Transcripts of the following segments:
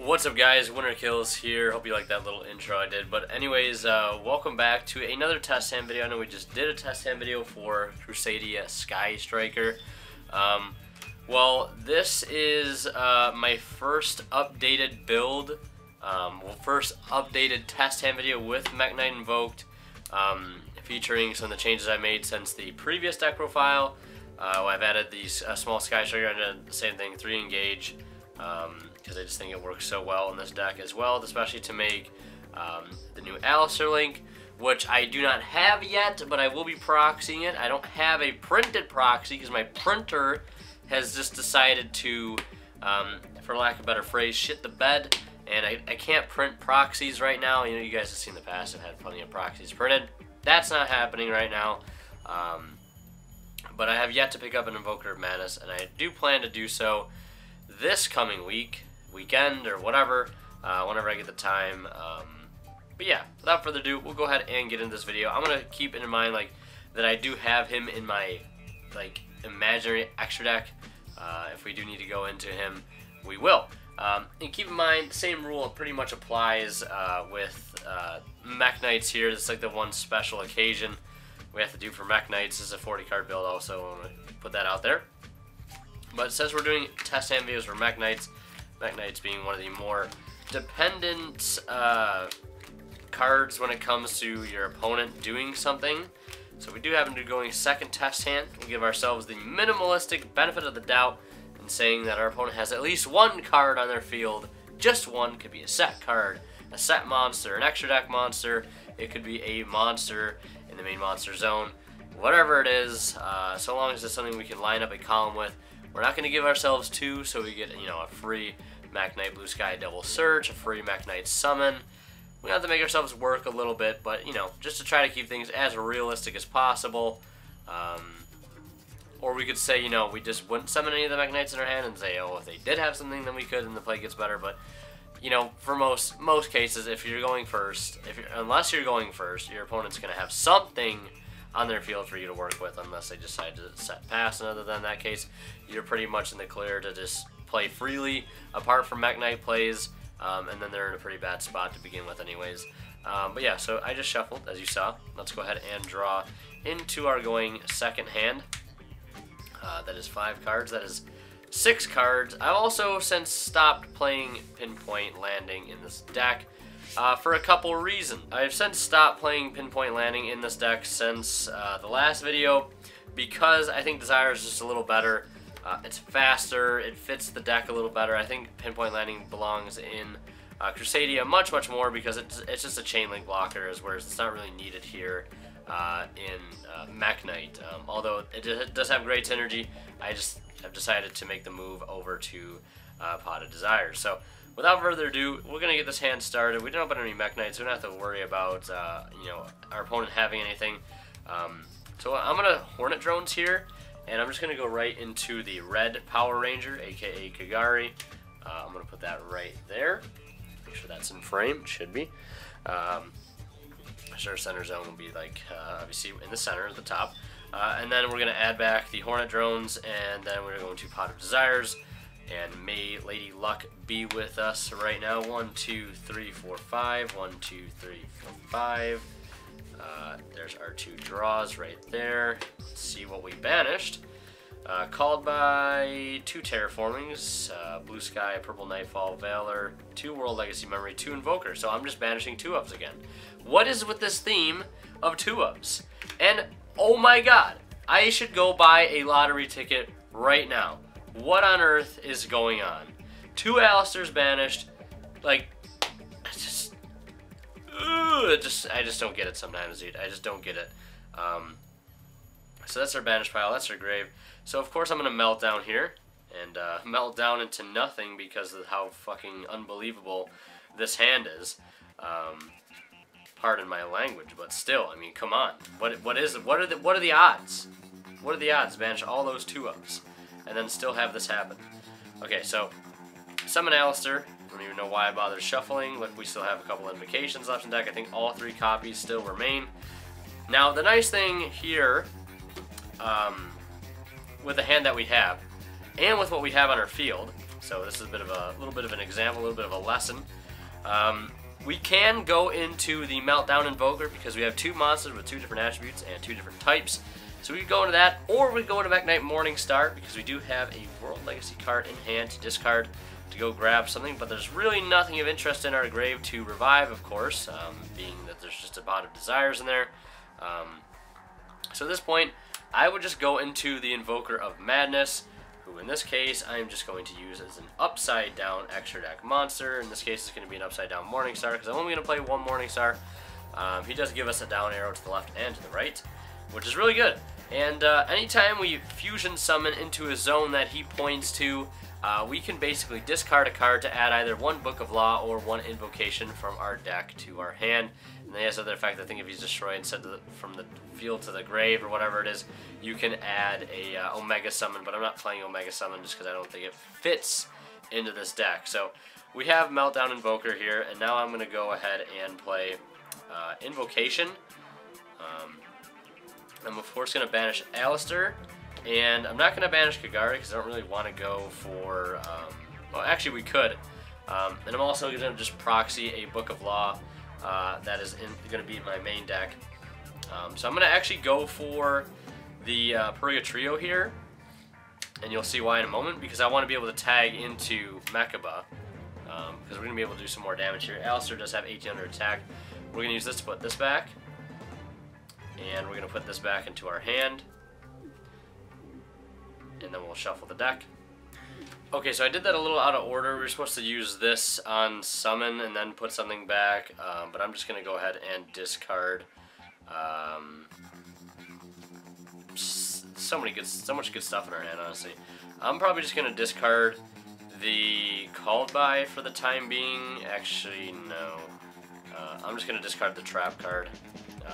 What's up, guys? Winner Kills here. Hope you like that little intro I did. But anyways, welcome back to another test hand video. I know we just did a test hand video for Crusadia Sky Striker. Well, this is my first updated build, first updated test hand video with Mekk Invoked, featuring some of the changes I made since the previous deck profile. I've added these small Sky Striker. I did the same thing, 3 engage. Because I just think it works so well in this deck as well, especially to make the new Alistair link, which I do not have yet, but I will be proxying it. I don't have a printed proxy because my printer has just decided to, for lack of a better phrase, shit the bed, and I can't print proxies right now. You know, you guys have seen the past, I've had plenty of proxies printed. That's not happening right now, but I have yet to pick up an Invoker of Madness, and I do plan to do so this coming weekend, or whatever, whenever I get the time. But yeah, without further ado, we'll go ahead and get into this video. I'm gonna keep in mind that I do have him in my imaginary extra deck. If we do need to go into him, we will. And keep in mind, the same rule pretty much applies with Mekk Knights here. It's like the one special occasion we have to do for Mekk Knights. This is a 40 card build also. I want to put that out there. But since we're doing test hand videos for Mekk Knights being one of the more dependent cards when it comes to your opponent doing something, so we do happen to going second test hand. We'll give ourselves the minimalistic benefit of the doubt in saying that our opponent has at least one card on their field. Just one. Could be a set card, a set monster, an extra deck monster. It could be a monster in the main monster zone. Whatever it is, so long as it's something we can line up a column with. We're not going to give ourselves 2, so we get, you know, a free Mekk Knight Blue Sky Double Search, a free Mekk Knight Summon. We have to make ourselves work a little bit, but, you know, just to try to keep things as realistic as possible. Or we could say, you know, we just wouldn't summon any of the Mekk Knights in our hand and say, oh, if they did have something, then we could, and the play gets better. But, you know, for most cases, if you're going first, unless you're going first, your opponent's going to have something on their field for you to work with, unless they decide to set pass. And other than that case, you're pretty much in the clear to just play freely, apart from Mekk Knight plays, and then they're in a pretty bad spot to begin with anyways. But yeah, so I just shuffled, as you saw. Let's go ahead and draw into our going second hand. That is 5 cards. That is 6 cards. I've also since stopped playing Pinpoint Landing in this deck. For a couple reasons. I've since stopped playing Pinpoint Landing in this deck since the last video, because I think Desire is just a little better. It's faster, it fits the deck a little better. I think Pinpoint Landing belongs in Crusadia much more, because it's just a chain link blocker, whereas it's not really needed here in Mekk Knight. Although it does have great synergy, I've decided to make the move over to Pot of Desire. So without further ado, we're going to get this hand started. We don't open any Mekk Knights, so we don't have to worry about you know, our opponent having anything. So I'm going to Hornet Drones here, and I'm just going to go right into the red Power Ranger, aka Kagari. I'm going to put that right there. Make sure that's in frame. It should be. Sure, center zone will be obviously in the center at the top. And then we're going to add back the Hornet Drones, and then we're going to Pot of Desires. And may Lady Luck be with us right now. 1, 2, 3, 4, 5. 1, 2, 3, 4, 5. There's our 2 draws right there. Let's see what we banished. Called by 2 Terraformings, Blue Sky, Purple Nightfall, Valor, 2 World Legacy Memory, 2 Invoker. So I'm just banishing 2-ups again. What is with this theme of 2-ups? And oh my god, I should go buy a lottery ticket right now. What on earth is going on? 2 Alistairs banished. Like, I just don't get it sometimes, dude. I just don't get it. So that's our banished pile. That's our grave. So of course I'm gonna melt down here and melt down into nothing because of how fucking unbelievable this hand is. Pardon my language, but still, I mean, come on. What are the odds? What are the odds? Banish all those 2-ups and then still have this happen. Okay, so summon Alistair. I don't even know why I bothered shuffling. Look, we still have a couple invocations left in deck. I think all 3 copies still remain. Now, the nice thing here, with the hand that we have, and with what we have on our field, So this is a little bit of an example, a little bit of a lesson. We can go into the Meltdown Invoker because we have two monsters with two different attributes and two different types. So we can go into that, or we can go into Mekk Knight Morningstar because we do have a World Legacy card in hand to discard to go grab something, but there's really nothing of interest in our grave to revive, of course, being that there's just a Bot of Desires in there. So at this point, I would just go into the Invoker of Madness, who in this case I am just going to use as an upside down extra deck monster. In this case it's going to be an upside down Morningstar because I'm only going to play one Morningstar. He does give us a down arrow to the left and to the right, which is really good. And anytime we fusion summon into a zone that he points to, we can basically discard a card to add either one Book of Law or one Invocation from our deck to our hand. And then he has the other effect, I think if he's destroyed instead of from the field to the grave or whatever it is, you can add a Omega Summon, but I'm not playing Omega Summon just because I don't think it fits into this deck. So we have Meltdown Invoker here, and now I'm going to go ahead and play Invocation. I'm of course going to banish Alistair, and I'm not going to banish Kagari because I don't really want to go for, well actually we could, and I'm also going to just proxy a Book of Law that is going to be in my main deck. So I'm going to actually go for the Purga Trio here, and you'll see why in a moment, because I want to be able to tag into Mekaba, because we're going to be able to do some more damage here. Alistair does have 1800 attack. We're going to use this to put this back, and we're going to put this back into our hand, and then we'll shuffle the deck. Okay, so I did that a little out of order. We were supposed to use this on summon and then put something back, but I'm just going to go ahead and discard so much good stuff in our hand, honestly. I'm probably just going to discard the Called By for the time being. Actually, no. I'm just going to discard the Trap card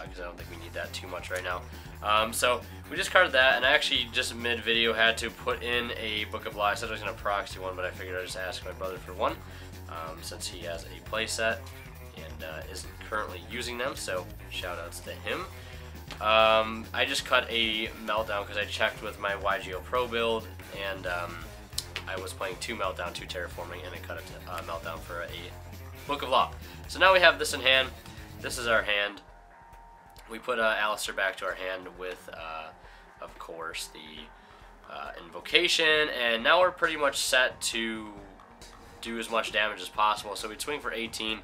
because I don't think we need that too much right now. So we discarded that, and I actually just mid-video had to put in a Book of Law. I said I was going to proxy one, but I figured I'd just ask my brother for one since he has a playset and isn't currently using them, so shout-outs to him. I just cut a Meltdown because I checked with my YGO Pro build, and I was playing 2 Meltdown, 2 Terraforming, and I cut a Meltdown for a Book of Law. So now we have this in hand. This is our hand. We put Alistair back to our hand with, of course, the Invocation, and now we're pretty much set to do as much damage as possible. So we'd swing for 18,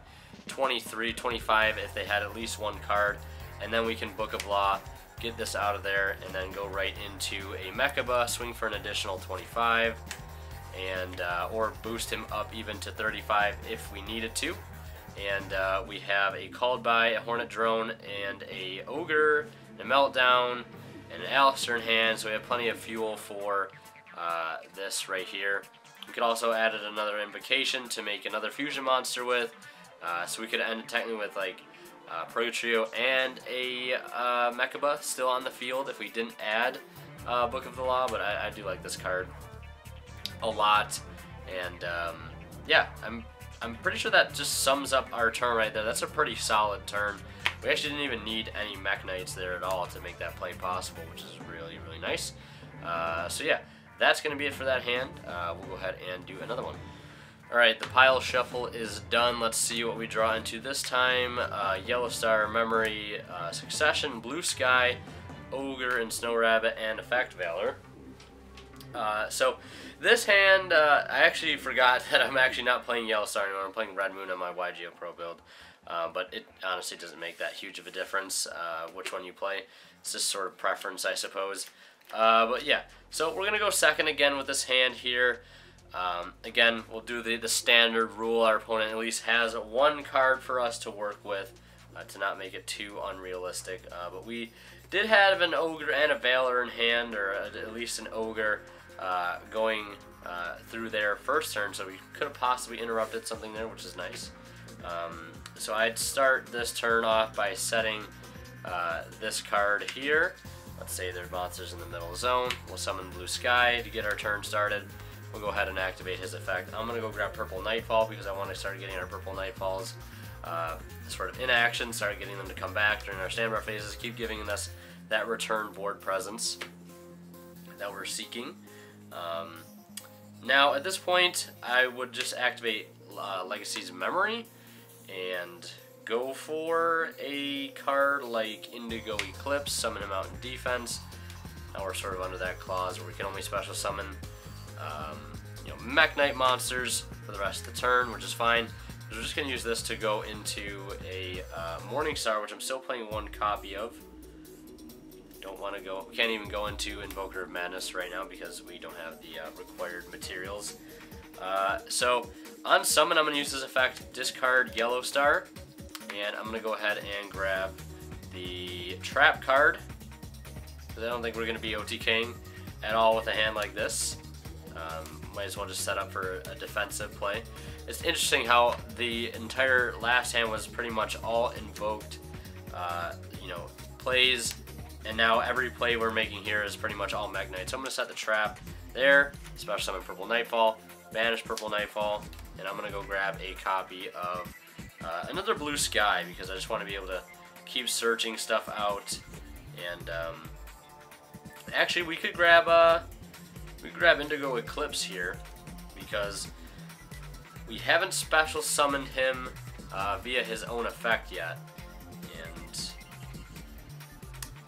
23, 25 if they had at least one card, and then we can Book of Law, get this out of there, and then go right into a Mekaba, swing for an additional 25, and or boost him up even to 35 if we needed to. And we have a Called By, a Hornet Drone, and a Ogre, and a Meltdown, and an Alistair in hand, so we have plenty of fuel for this right here. We could also add another Invocation to make another fusion monster with, so we could end it technically with like Purga Trio and a Mekaba still on the field if we didn't add Book of the Law, but I do like this card a lot, and yeah, I'm pretty sure that just sums up our turn right there. That's a pretty solid turn. We actually didn't even need any Mekk Knights there at all to make that play possible, which is really, really nice. So yeah, that's going to be it for that hand. We'll go ahead and do another one. Alright, the pile shuffle is done. Let's see what we draw into this time. Yellow Star, Memory, Succession, Blue Sky, Ogre, and Snow Rabbit, and Effect Valor. So this hand, I actually forgot that I'm actually not playing Yellow Star anymore. I'm playing Red Moon on my YGO Pro build. But it honestly doesn't make that huge of a difference which one you play. It's just sort of preference, I suppose. But yeah, so we're going to go second again with this hand here. Again, we'll do the standard rule. Our opponent at least has one card for us to work with to not make it too unrealistic. But we did have an Ogre and a Valor in hand, or at least an Ogre going through their first turn, so we could have possibly interrupted something there, which is nice. So I'd start this turn off by setting this card here. Let's say there's monsters in the middle zone. We'll summon Blue Sky to get our turn started. We'll go ahead and activate his effect. I'm going to go grab Purple Nightfall because I want to start getting our Purple Nightfalls sort of in action, start getting them to come back during our standby phases, keep giving us that return board presence that we're seeking. Now at this point, I would just activate Legacy's Memory and go for a card like Indigo Eclipse, summon him out in defense. Now we're sort of under that clause where we can only special summon Mekk Knight monsters for the rest of the turn, which is fine. We're just going to use this to go into a Morningstar, which I'm still playing one copy of. Don't want to go, we can't even go into Invoker of Madness right now because we don't have the required materials. So on summon, I'm going to use this effect, discard Yellow Star, and I'm going to go ahead and grab the Trap card, because I don't think we're going to be OTKing at all with a hand like this. Might as well just set up for a defensive play. It's interesting how the entire last hand was pretty much all invoked, plays, and now every play we're making here is pretty much all Mekk Knight. So I'm going to set the trap there, special summon Purple Nightfall, banish Purple Nightfall, and I'm going to go grab a copy of another Blue Sky because I just want to be able to keep searching stuff out. And actually, we could grab Indigo Eclipse here because we haven't special summoned him via his own effect yet,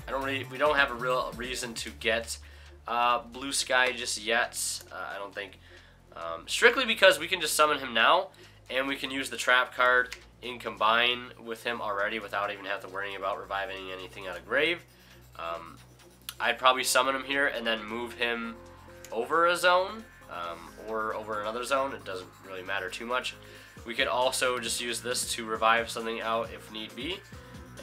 and we don't have a real reason to get Blue Sky just yet. I don't think, strictly because we can just summon him now, and we can use the Trap card in combine with him already without even have to worry about reviving anything out of grave. I'd probably summon him here and then move him over a zone or over another zone. It doesn't really matter too much. We could also just use this to revive something out if need be,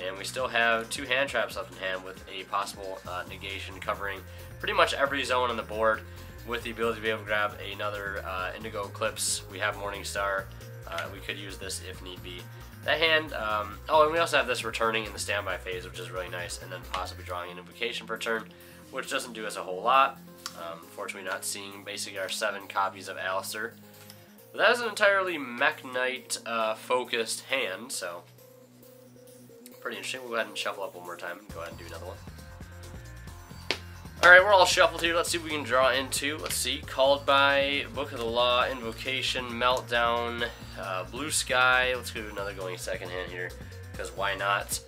and we still have 2 hand traps left in hand with a possible negation covering pretty much every zone on the board, with the ability to be able to grab another Indigo Eclipse. We have Morningstar. We could use this if need be. That hand, oh, and we also have this returning in the standby phase, which is really nice, and then possibly drawing an Invocation per turn, which doesn't do us a whole lot. Unfortunately, not seeing basically our 7 copies of Alistair. But that is an entirely Mekk Knight focused hand, so pretty interesting. We'll go ahead and shuffle up one more time and go ahead and do another one. Alright, we're all shuffled here. Let's see what we can draw into. Let's see. Called by, Book of the Law, Invocation, Meltdown, Blue Sky. Let's go do another going second hand here, because why not?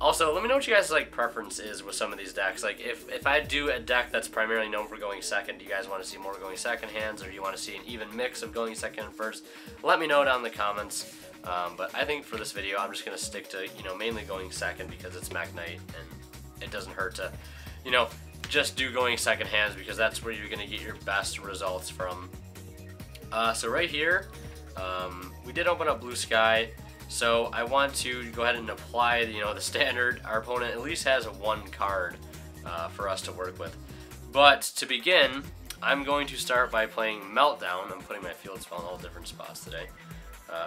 Also, let me know what you guys' preference is with some of these decks. Like, if I do a deck that's primarily known for going second, do you guys want to see more going second hands, or do you want to see an even mix of going second and first? Let me know down in the comments. But I think for this video, I'm just going to stick to, mainly going second because it's Mekk Knight, and it doesn't hurt to, just do going second hands because that's where you're going to get your best results from. So right here, we did open up Blue Sky. So I want to go ahead and apply, the standard. Our opponent at least has 1 card for us to work with. But to begin, I'm going to start by playing Meltdown. I'm putting my field spell in all different spots today.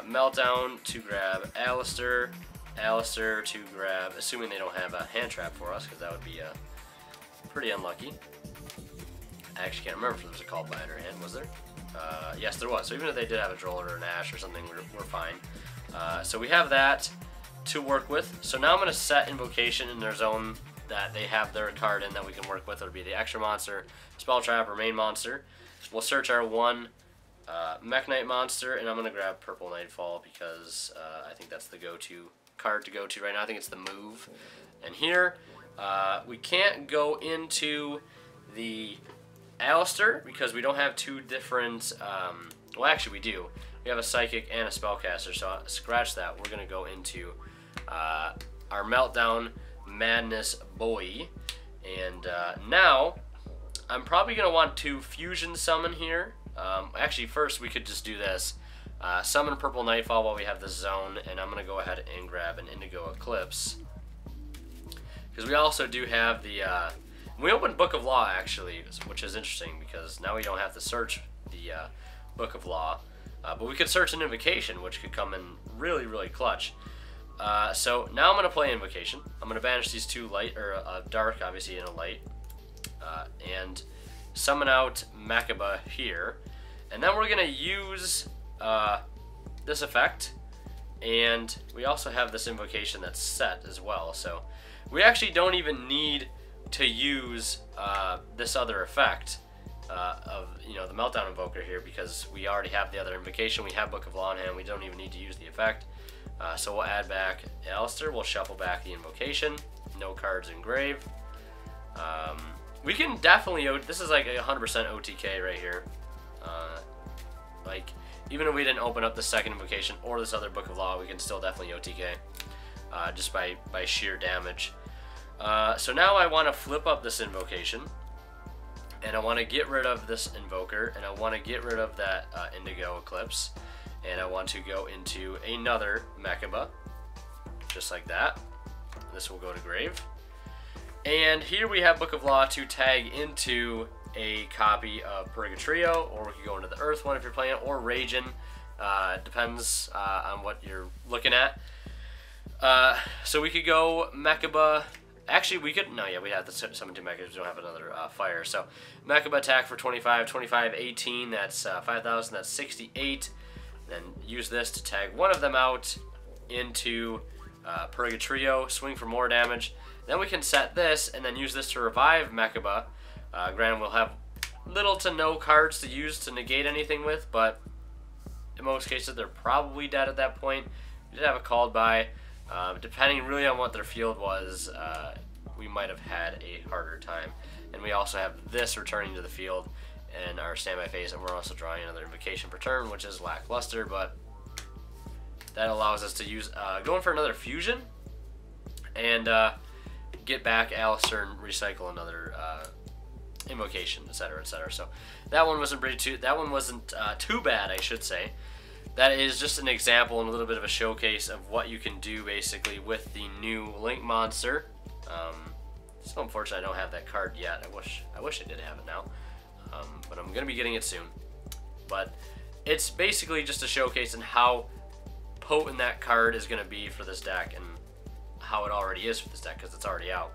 Meltdown to grab Alistair. Alistair to grab, assuming they don't have a hand trap for us, because that would be pretty unlucky. I actually can't remember if there was a call by her hand, was there? Yes, there was. So even if they did have a Droller or an Ash or something, we're fine. So we have that to work with. So now I'm going to set Invocation in their zone that they have their card in that we can work with. It'll be the extra monster, spell trap, or main monster. We'll search our 1 Mekk Knight monster, and I'm going to grab Purple Nightfall because I think that's the go-to card to go to right now. I think it's the move. And here, we can't go into the Alistair because we don't have 2 different, well actually we do. We have a Psychic and a Spellcaster, so scratch that. We're going to go into our Meltdown Madness Boy. And now, I'm probably going to want to Fusion Summon here. Actually, first we could just do this. Summon Purple Nightfall while we have the zone, and I'm going to go ahead and grab an Indigo Eclipse. Because we also do have the... we opened Book of Law, actually, which is interesting, because now we don't have to search the Book of Law. But we could search an Invocation, which could come in really, really clutch. So now I'm going to play Invocation. I'm going to banish these 2 light, or dark, obviously, and a light. And summon out Makaba here. And then we're going to use this effect. And we also have this Invocation that's set as well. So we actually don't even need to use this other effect. of the Meltdown Invoker here, because we already have the other invocation. We have Book of Law in hand. We don't even need to use the effect. So we'll add back Alistair. We'll shuffle back the invocation. No cards engraved. We can definitely, this is like 100% OTK right here. Like, even if we didn't open up the second invocation or this other Book of Law, we can still definitely OTK, just by sheer damage. So now I want to flip up this invocation, and I want to get rid of this Invoker, and I want to get rid of that Indigo Eclipse, and I want to go into another Mekk, just like that. This will go to grave. And here we have Book of Law to tag into a copy of Purgatrio, or we could go into the Earth one if you're playing it, or Ragin. Depends on what you're looking at. So we could go Mekk. Actually, we could, no, yeah, we have the summon 2 Mekk. We don't have another fire. So Mekk attack for 25, 25, 18. That's 5,000. That's 68. Then use this to tag one of them out into Purgatrio. Swing for more damage. Then we can set this and then use this to revive Mekk. Granted, we'll have little to no cards to use to negate anything with, but in most cases they're probably dead at that point. We did have a called by. Depending really on what their field was, we might have had a harder time. And we also have this returning to the field in our standby phase, and we're also drawing another invocation per turn, which is lackluster, but that allows us to use going for another fusion and get back Alistair and recycle another invocation, etc., etc. So that one wasn't too bad, I should say. That is just an example and a little bit of a showcase of what you can do basically with the new Link monster. So unfortunately I don't have that card yet. I wish I did have it now, but I'm gonna be getting it soon. But it's basically just a showcase in how potent that card is gonna be for this deck, and how it already is for this deck, because it's already out.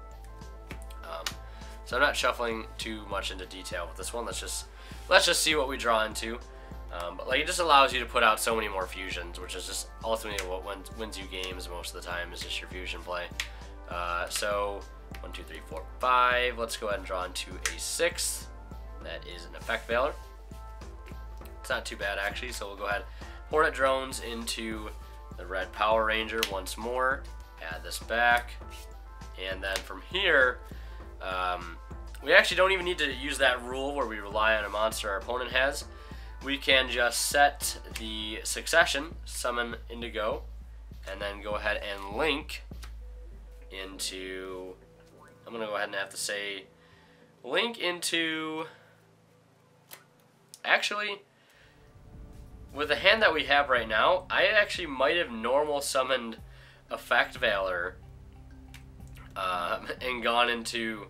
So I'm not shuffling too much into detail with this one. Let's just see what we draw into. But like, it just allows you to put out so many more fusions, which is just ultimately what wins you games most of the time, is just your fusion play. So 1, 2, 3, 4, 5. Let's go ahead and draw into a 6th. That is an Effect Veiler. It's not too bad actually. So we'll go ahead, Hornet Drones into the Red Power Ranger once more. Add this back, and then from here, we actually don't even need to use that rule where we rely on a monster our opponent has. We can just set the succession, summon Indigo, and then go ahead and link into, I'm going to go ahead and have to say, link into, actually, with the hand that we have right now, I actually might have normal summoned Effect Veiler and gone into,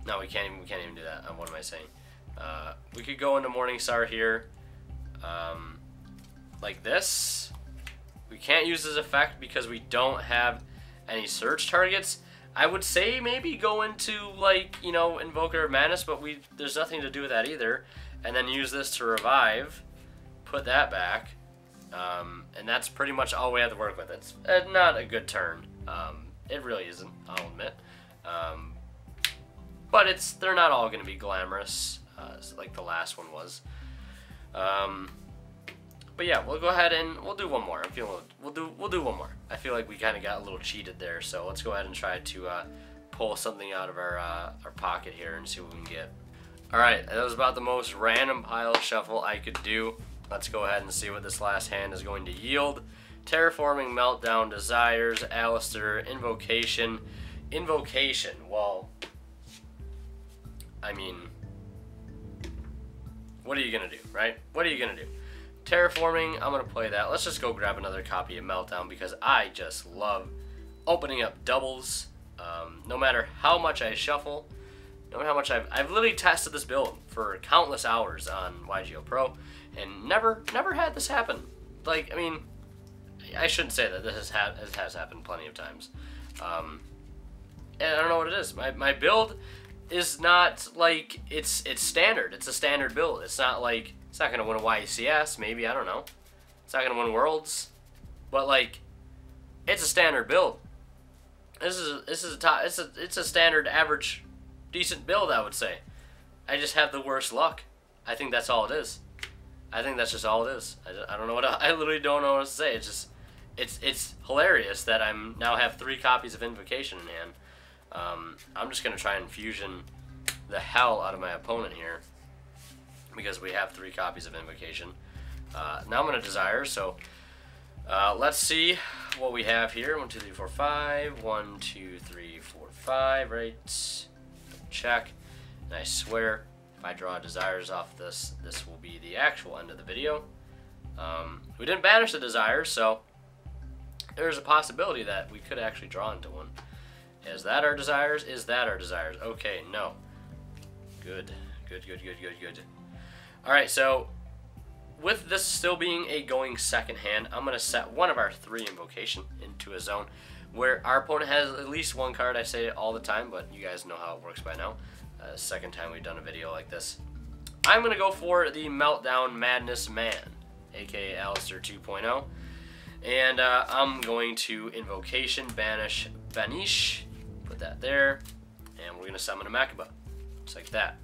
no, we can't even do that. What am I saying? We could go into Morningstar here, like this. We can't use this effect because we don't have any search targets. I would say maybe go into, like, Invoker of Madness, but there's nothing to do with that either. And then use this to revive, put that back, and that's pretty much all we have to work with. It's not a good turn. It really isn't, I'll admit. But they're not all going to be glamorous, like the last one was. But yeah, we'll go ahead and we'll do one more. We'll do one more. I feel like we kind of got a little cheated there, so let's go ahead and try to pull something out of our pocket here and see what we can get. All right, that was about the most random pile shuffle I could do. Let's go ahead and see what this last hand is going to yield. Terraforming, Meltdown, Desires, Alistair, Invocation. Well, I mean, what are you gonna do, right? What are you gonna do? Terraforming, I'm gonna play that. Let's just go grab another copy of Meltdown because I just love opening up doubles. No matter how much I shuffle, no matter how much I've literally tested this build for countless hours on YGO Pro, and never had this happen. Like, I mean, I shouldn't say that. This has happened plenty of times. And I don't know what it is. My build is not like it's standard. It's a standard build. It's not like it's not gonna win a YCS. Maybe, I don't know. It's not gonna win Worlds, but like it's a standard build. This is a top. It's a standard average decent build, I would say. I just have the worst luck. I think that's all it is. I think that's just all it is. I don't know what I literally don't know what to say. It's just it's hilarious that I'm now have 3 copies of Invocation in hand. I'm just gonna try and fusion the hell out of my opponent here because we have 3 copies of Invocation. Now I'm gonna Desire. So let's see what we have here. 1, 2, 3, 4, 5. 1, 2, 3, 4, 5. Right. Check. And I swear, if I draw Desires off this, this will be the actual end of the video. We didn't banish the Desires, so there's a possibility that we could actually draw into one. Is that our Desires? Is that our Desires? Okay, no. Good. Good, good, good, good, good. Alright, so with this still being a going second hand, I'm going to set one of our 3 Invocation into a zone where our opponent has at least 1 card. I say it all the time, but you guys know how it works by now. Second time we've done a video like this. I'm going to go for the Meltdown Madness Man, aka Alistair 2.0. And I'm going to Invocation, Banish, Banish, put that there, and we're going to summon a Mekk, just like that.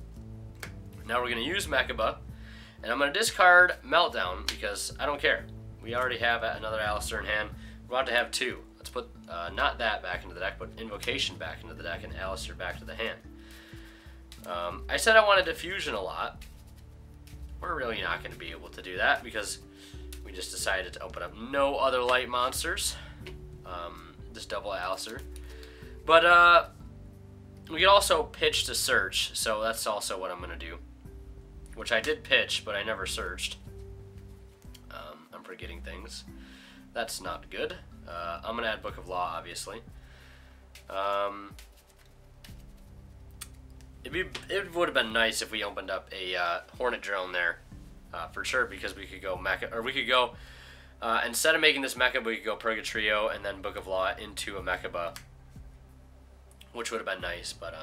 Now we're going to use Mekk, and I'm going to discard Meltdown because I don't care. We already have another Alistair in hand. We want to have 2. Let's put not that back into the deck, but Invocation back into the deck and Alistair back to the hand. I said I wanted to fusion a lot. We're really not going to be able to do that because we just decided to open up no other light monsters. Just double Alistair. But we could also pitch to search, so that's also what I'm going to do. Which I did pitch, but I never searched. I'm forgetting things. That's not good. I'm going to add Book of Law, obviously. It would have been nice if we opened up a Hornet Drone there, for sure, because we could go Mekk, or we could go instead of making this Mekk, we could go Purgatrio and then Book of Law into a Mekk, which would have been nice. But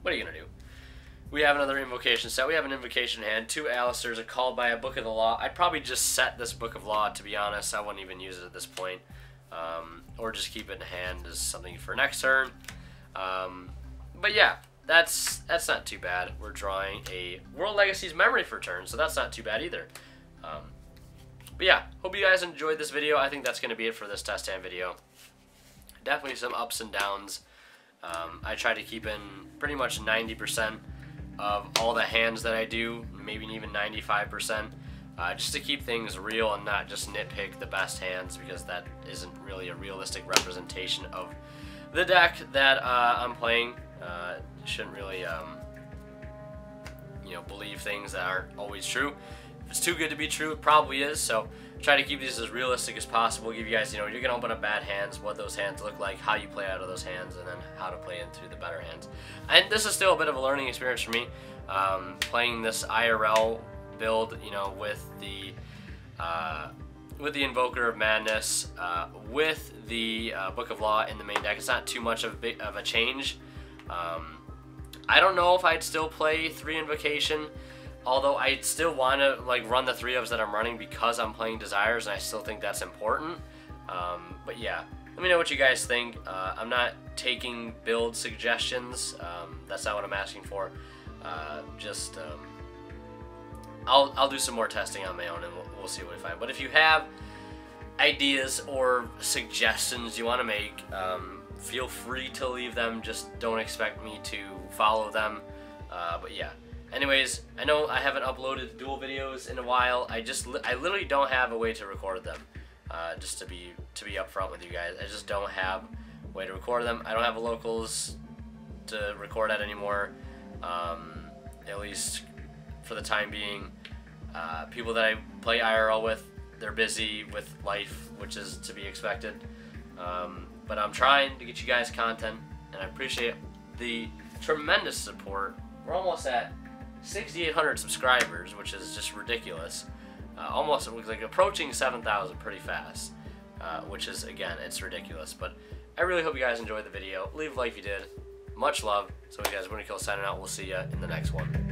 what are you gonna do? We have another Invocation set. We have an Invocation hand, 2 Alistairs, a Called by a Book of the Law. I'd probably just set this Book of Law, to be honest. I wouldn't even use it at this point, or just keep it in hand as something for next turn. But yeah. That's not too bad. We're drawing a World Legacies Memory for turn, so that's not too bad either. But yeah, hope you guys enjoyed this video. I think that's going to be it for this test hand video. Definitely some ups and downs. I try to keep in pretty much 90% of all the hands that I do, maybe even 95%, just to keep things real and not just nitpick the best hands, because that isn't really a realistic representation of the deck that I'm playing. Shouldn't really, you know, believe things that aren't always true. If it's too good to be true, it probably is. So try to keep these as realistic as possible. Give you guys, you know, you're gonna open up bad hands, what those hands look like, how you play out of those hands, and then how to play into the better hands. And this is still a bit of a learning experience for me, playing this IRL build, you know, with the Invoker of Madness, with the Book of Law in the main deck. It's not too much of a change. I don't know if I'd still play 3 Invocation, although I still want to like run the 3 ofs that I'm running because I'm playing Desires, and I still think that's important. But yeah, let me know what you guys think. I'm not taking build suggestions. That's not what I'm asking for. I'll do some more testing on my own, and we'll see what we find. But if you have ideas or suggestions you want to make, feel free to leave them. Just don't expect me to follow them. But yeah. Anyways, I know I haven't uploaded duel videos in a while. I literally don't have a way to record them. Just to be upfront with you guys, I just don't have a way to record them. I don't have a locals to record at anymore. At least for the time being. People that I play IRL with, they're busy with life, which is to be expected. But I'm trying to get you guys content, and I appreciate the tremendous support. We're almost at 6,800 subscribers, which is just ridiculous. Almost, it looks like approaching 7,000 pretty fast, which is, again, it's ridiculous. But I really hope you guys enjoyed the video. Leave a like if you did. Much love. So, guys, Winterkill signing out. We'll see you in the next one.